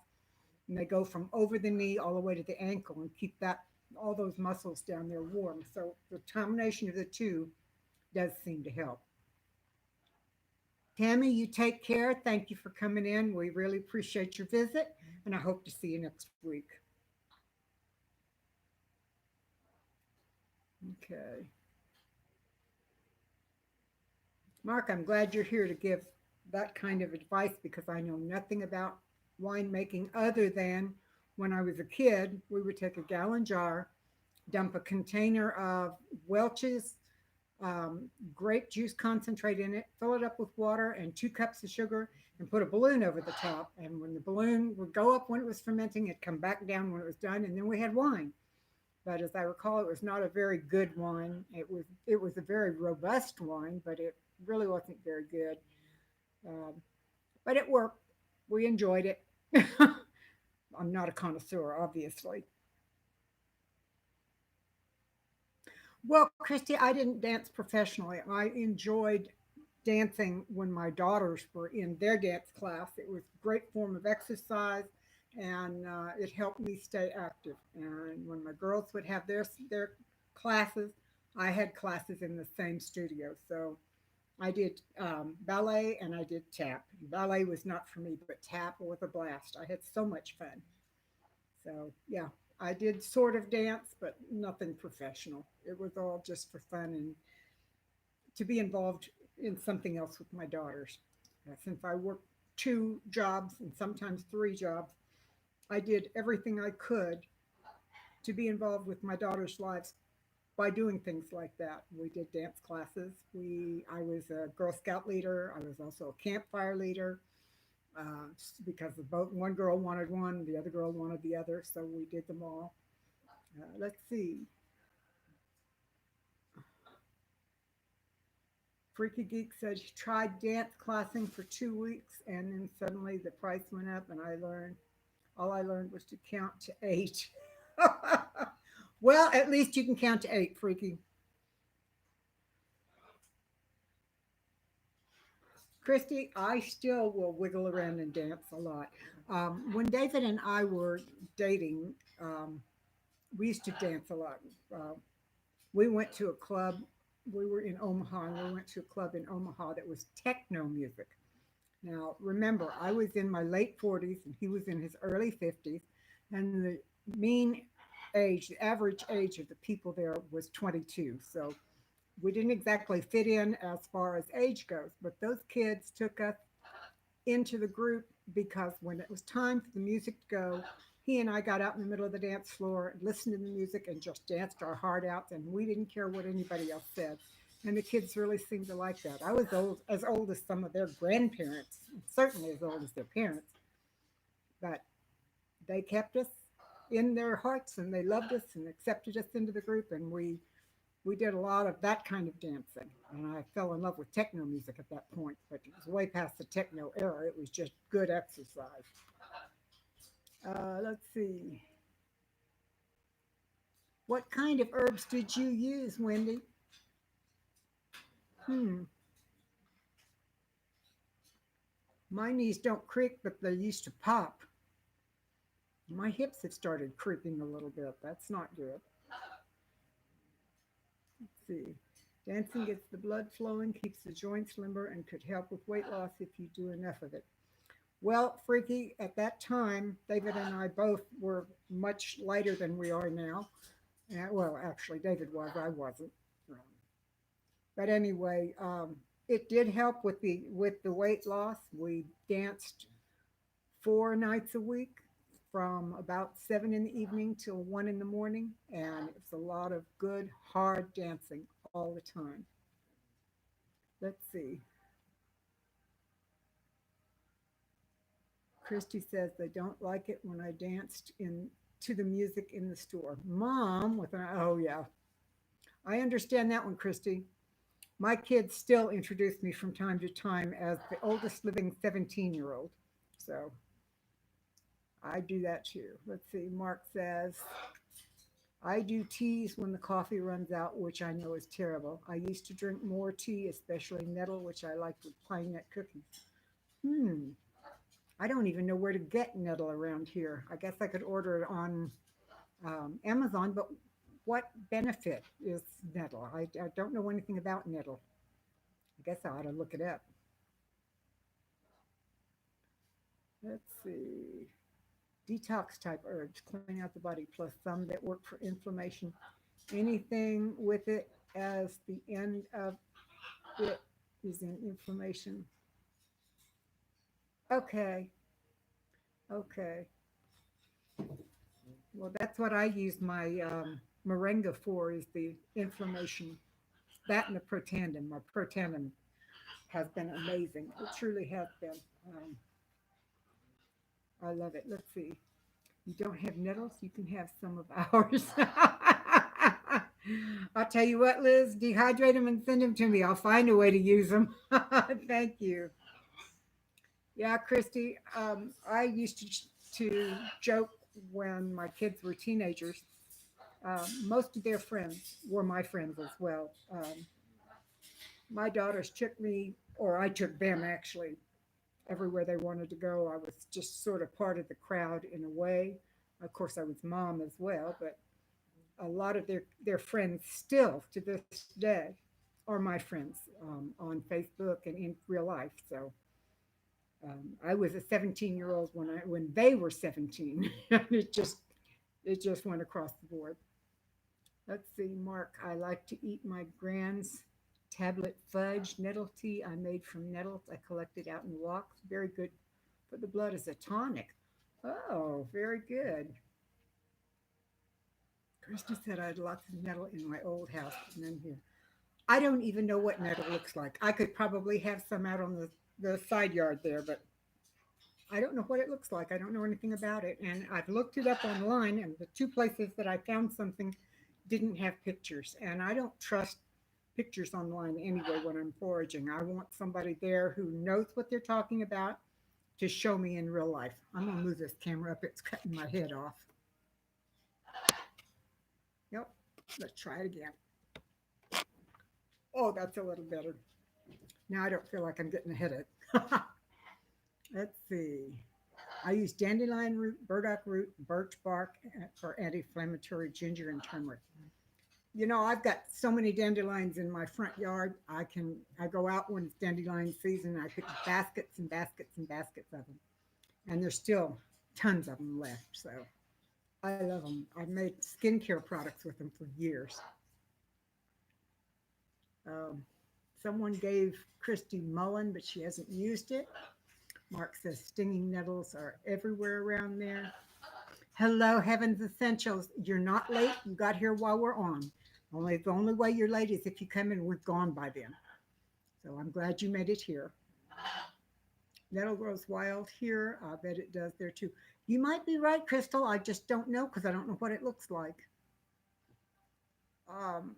and they go from over the knee all the way to the ankle and keep that all those muscles down there warm. So the combination of the two does seem to help. Tammy, you take care. Thank you for coming in. We really appreciate your visit, and I hope to see you next week. Okay. Mark, I'm glad you're here to give that kind of advice because I know nothing about winemaking other than when I was a kid, we would take a gallon jar, dump a container of Welch's grape juice concentrate in it, fill it up with water and 2 cups of sugar, and put a balloon over the top. And when the balloon would go up when it was fermenting, it'd come back down when it was done, and then we had wine. But as I recall, it was not a very good wine. It was a very robust wine, but it really wasn't very good. Um, but it worked. We enjoyed it. I'm not a connoisseur, obviously. Well, Christy, I didn't dance professionally. I enjoyed dancing when my daughters were in their dance class. It was a great form of exercise, and it helped me stay active. And when my girls would have their classes, I had classes in the same studio. So I did ballet and I did tap. Ballet was not for me, but tap was a blast. I had so much fun. So yeah, I did sort of dance, but nothing professional. It was all just for fun and to be involved in something else with my daughters. Since I worked 2 jobs and sometimes 3 jobs, I did everything I could to be involved with my daughters' lives by doing things like that. We did dance classes. I was a Girl Scout leader. I was also a campfire leader because both one girl wanted one, the other girl wanted the other, so we did them all. Let's see. Freaky Geek says she tried dance classing for 2 weeks and then suddenly the price went up and all I learned was to count to eight. Well, at least you can count to eight, Freaky. Christy, I still will wiggle around and dance a lot. When David and I were dating, we used to dance a lot. Uh, we went to a club. We were in Omaha, and we went to a club in Omaha that was techno music. Now, remember, I was in my late 40s and he was in his early 50s, and the mean age, the average age of the people there was 22. So we didn't exactly fit in as far as age goes, but those kids took us into the group because when it was time for the music to go, he and I got out in the middle of the dance floor, listened to the music, and just danced our heart out. And we didn't care what anybody else said. And the kids really seemed to like that. I was old as some of their grandparents, certainly as old as their parents, but they kept us in their hearts and they loved us and accepted us into the group. And we did a lot of that kind of dancing. And I fell in love with techno music at that point, but it was way past the techno era. It was just good exercise. Let's see. What kind of herbs did you use, Wendy? Hmm. My knees don't creak, but they used to pop. My hips have started creaking a little bit. That's not good. Let's see. Dancing gets the blood flowing, keeps the joints limber, and could help with weight loss if you do enough of it. Well, Freaky, at that time, David and I both were much lighter than we are now. Well, actually, David was, I wasn't. Um, but anyway, it did help with the weight loss. We danced 4 nights a week from about 7 in the evening till 1 in the morning, and it's a lot of good hard dancing all the time. Let's see. Christy says they don't like it when I danced in to the music in the store. Mom, with an oh yeah, I understand that one, Christy. My kids still introduce me from time to time as the oldest living 17-year-old. So I do that too. Let's see. Mark says, I do teas when the coffee runs out, which I know is terrible. I used to drink more tea, especially nettle, which I like with pine nut cookies. Hmm. I don't even know where to get nettle around here. I guess I could order it on Amazon, but what benefit is nettle? I don't know anything about nettle. I guess I ought to look it up. Let's see. Detox type herbs clean out the body, plus some that work for inflammation. Anything with it as the end of it is in inflammation. Okay, okay. Well, that's what I use my moringa for is the inflammation. That and the protandim. My protandim has been amazing. It truly has been. Um, I love it. Let's see. You don't have nettles, you can have some of ours. I'll tell you what, Liz, dehydrate them and send them to me. I'll find a way to use them. Thank you. Yeah, Christy, I used to joke when my kids were teenagers. Most of their friends were my friends as well. My daughters took me, or I took them actually, everywhere they wanted to go. I was just sort of part of the crowd in a way. Of course, I was mom as well, but a lot of their friends still to this day are my friends on Facebook and in real life. So I was a 17-year-old when they were 17. It just went across the board. Let's see, Mark. I like to eat my grand's tablet fudge nettle tea I made from nettles I collected out in walks. Very good for the blood as a tonic. Oh, very good. Christy said I had lots of nettle in my old house and then here. I don't even know what nettle looks like. I could probably have some out on the side yard there, but I don't know what it looks like. I don't know anything about it. And I've looked it up online, and the two places that I found something didn't have pictures. And I don't trust pictures online anyway when I'm foraging. I want somebody there who knows what they're talking about to show me in real life. I'm going to move this camera up. It's cutting my head off. Yep. Let's try it again. Oh, that's a little better. Now I don't feel like I'm getting a headache. Let's see. I use dandelion root, burdock root, birch bark for anti-inflammatory, ginger and turmeric. You know, I've got so many dandelions in my front yard. I go out when it's dandelion season. And I pick baskets and baskets and baskets of them, and there's still tons of them left. So I love them. I've made skincare products with them for years. Um, Someone gave Christy mullein, but she hasn't used it. Mark says stinging nettles are everywhere around there. Hello, Heaven's Essentials. You're not late. You got here while we're on. Only the only way you're late is if you come in, we're gone by then. So I'm glad you made it here. Nettle grows wild here. I bet it does there too. You might be right, Crystal. I just don't know because I don't know what it looks like.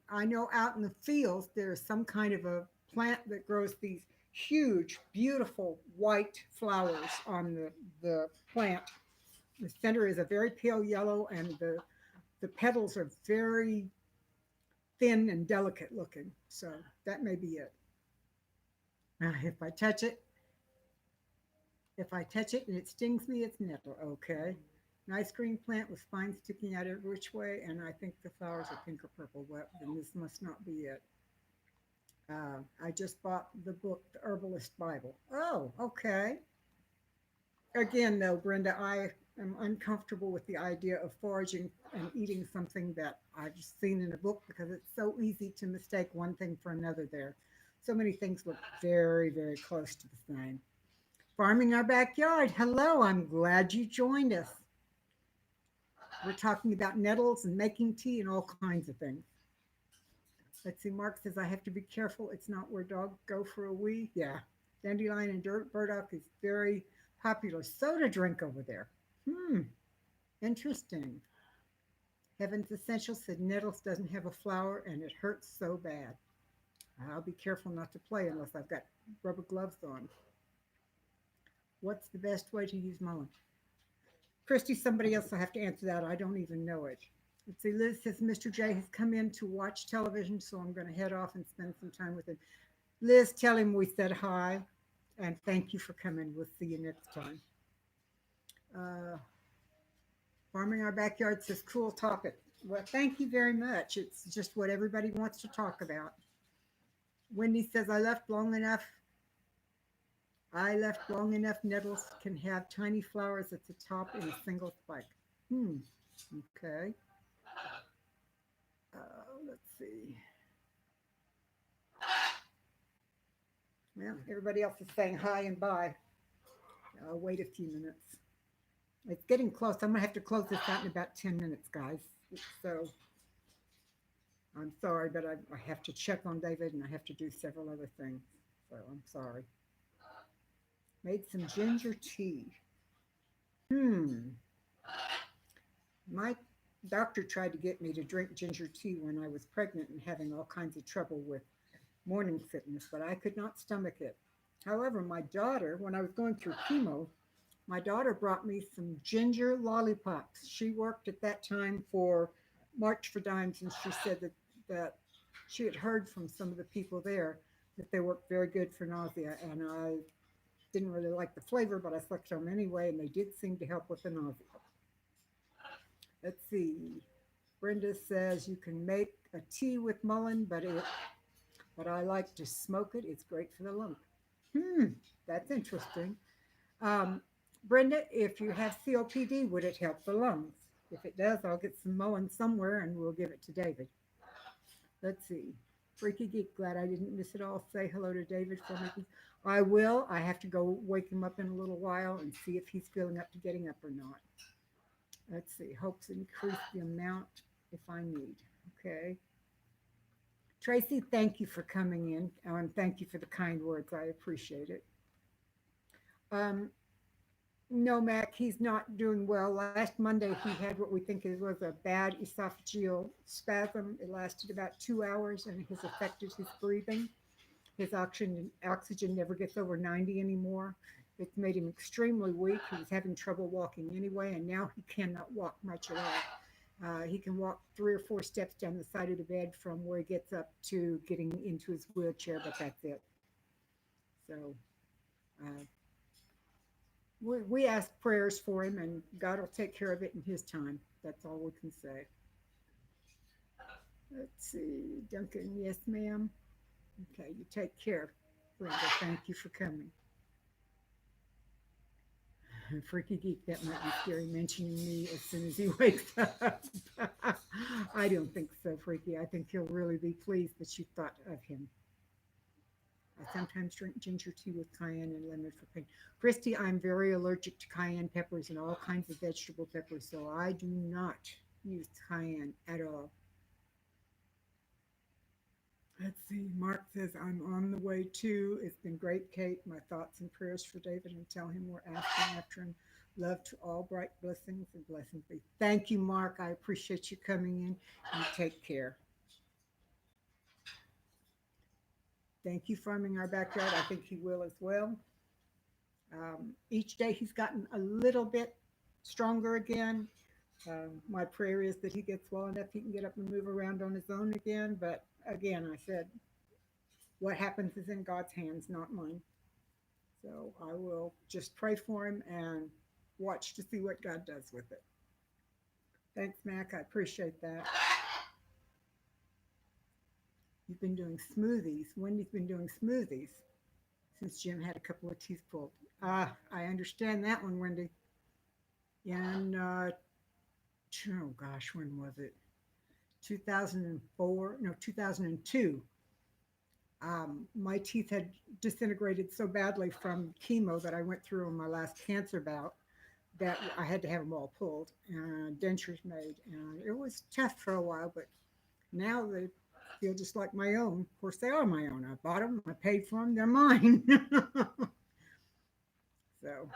I know out in the fields there's some kind of a plant that grows these huge, beautiful white flowers on the plant. The center is a very pale yellow, and the petals are very thin and delicate looking. So that may be it. If I touch it, if I touch it and it stings me, it's nettle. Okay. Nice green plant with spines sticking out every which way, and I think the flowers are pink or purple. Well, then this must not be it. I just bought the book, The Herbalist Bible. Oh, okay. Again, though, Brenda, I am uncomfortable with the idea of foraging and eating something that I've seen in a book because it's so easy to mistake one thing for another there. So many things look very, very close to the same. Farming our backyard. Hello, I'm glad you joined us. We're talking about nettles and making tea and all kinds of things. Let's see, Mark says I have to be careful. It's not where dogs go for a wee. Yeah. Dandelion and dirt burdock is very popular soda drink over there. Hmm, interesting. Heaven's Essential said nettles doesn't have a flower and it hurts so bad. I'll be careful not to play unless I've got rubber gloves on. What's the best way to use mullein? Christy, somebody else will have to answer that. I don't even know it. Let's see, Liz says Mr. J has come in to watch television, so I'm going to head off and spend some time with him. Liz, tell him we said hi and thank you for coming. We'll see you next time. Uh, Farming our backyard says cool topic. Well, thank you very much. It's just what everybody wants to talk about. Wendy says I left long enough. Nettles can have tiny flowers at the top in a single spike. Hmm. Okay. Let's see. Well, everybody else is saying hi and bye. I'll wait a few minutes. It's getting close. I'm gonna have to close this out in about 10 minutes, guys. So I'm sorry, but I have to check on David and I have to do several other things. So I'm sorry. Made some ginger tea. Hmm. My doctor tried to get me to drink ginger tea when I was pregnant and having all kinds of trouble with morning sickness, but I could not stomach it. However, my daughter, when I was going through chemo, my daughter brought me some ginger lollipops. She worked at that time for March for Dimes, and she said that she had heard from some of the people there that they worked very good for nausea, and I didn't really like the flavor, but I sucked them anyway, and they did seem to help with the nausea. Let's see. Brenda says you can make a tea with mullein, but I like to smoke it. It's great for the lung. Hmm, that's interesting. Um, Brenda, if you have COPD, would it help the lungs? If it does, I'll get some mullein somewhere and we'll give it to David. Let's see. Freaky Geek, glad I didn't miss it all. Say hello to David for me. I will. I have to go wake him up in a little while and see if he's feeling up to getting up or not. Let's see. Hopes increase the amount if I need. Okay. Tracy, thank you for coming in and thank you for the kind words. I appreciate it. Um, No, Mac, he's not doing well. Last Monday, he had what we think it was a bad esophageal spasm. It lasted about 2 hours and it has affected his breathing. His oxygen never gets over 90 anymore. It's made him extremely weak. He was having trouble walking anyway, and now he cannot walk much at all. He can walk 3 or 4 steps down the side of the bed from where he gets up to getting into his wheelchair, but that's it. So uh, we ask prayers for him, and God will take care of it in His time. That's all we can say. Let's see, Duncan. Yes, ma'am. Okay, you take care, Brenda. Thank you for coming. Freaky geek, that might be scary mentioning me as soon as he wakes up. I don't think so, Freaky. I think he'll really be pleased that you thought of him. I sometimes drink ginger tea with cayenne and lemon for pain. Christy, I'm very allergic to cayenne peppers and all kinds of vegetable peppers, so I do not use cayenne at all. Let's see. Mark says, I'm on the way too. It's been great, Kate. My thoughts and prayers for David and tell him we're asking after him. Love to all bright blessings and blessings be. Thank you, Mark. I appreciate you coming in. You take care. Thank you, farming our backyard. I think he will as well. Each day he's gotten a little bit stronger again. My prayer is that he gets well enough he can get up and move around on his own again. But again, I said, what happens is in God's hands, not mine. So I will just pray for him and watch to see what God does with it. Thanks, Mac. I appreciate that. You've been doing smoothies. Wendy's been doing smoothies since Jim had a couple of teeth pulled. I understand that one, Wendy. And oh gosh, when was it? 2004? No, 2002. My teeth had disintegrated so badly from chemo that I went through on my last cancer bout that I had to have them all pulled and dentures made. And it was tough for a while, but now they feel just like my own. Of course, they are my own. I bought them, I paid for them, they're mine. So,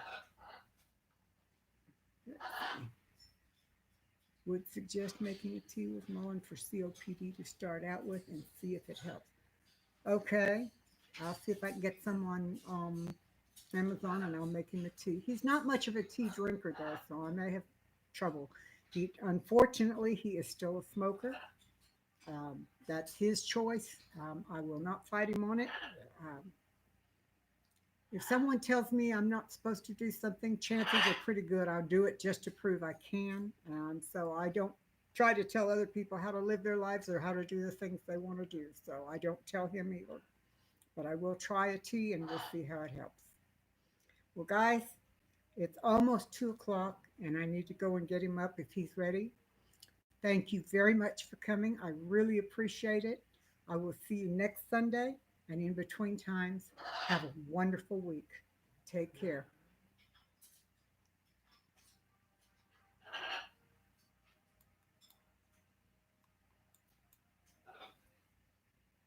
would suggest making a tea with mullein for COPD to start out with and see if it helps. Okay, I'll see if I can get some on Amazon and I'll make him a tea. He's not much of a tea drinker though, so I may have trouble. Unfortunately, he is still a smoker. That's his choice. I will not fight him on it. Um, if someone tells me I'm not supposed to do something, chances are pretty good I'll do it just to prove I can. So I don't try to tell other people how to live their lives or how to do the things they want to do. So I don't tell him either. But I will try a tea and we'll see how it helps. Well, guys, it's almost 2 o'clock and I need to go and get him up if he's ready. Thank you very much for coming. I really appreciate it. I will see you next Sunday. And in between times, have a wonderful week. Take care.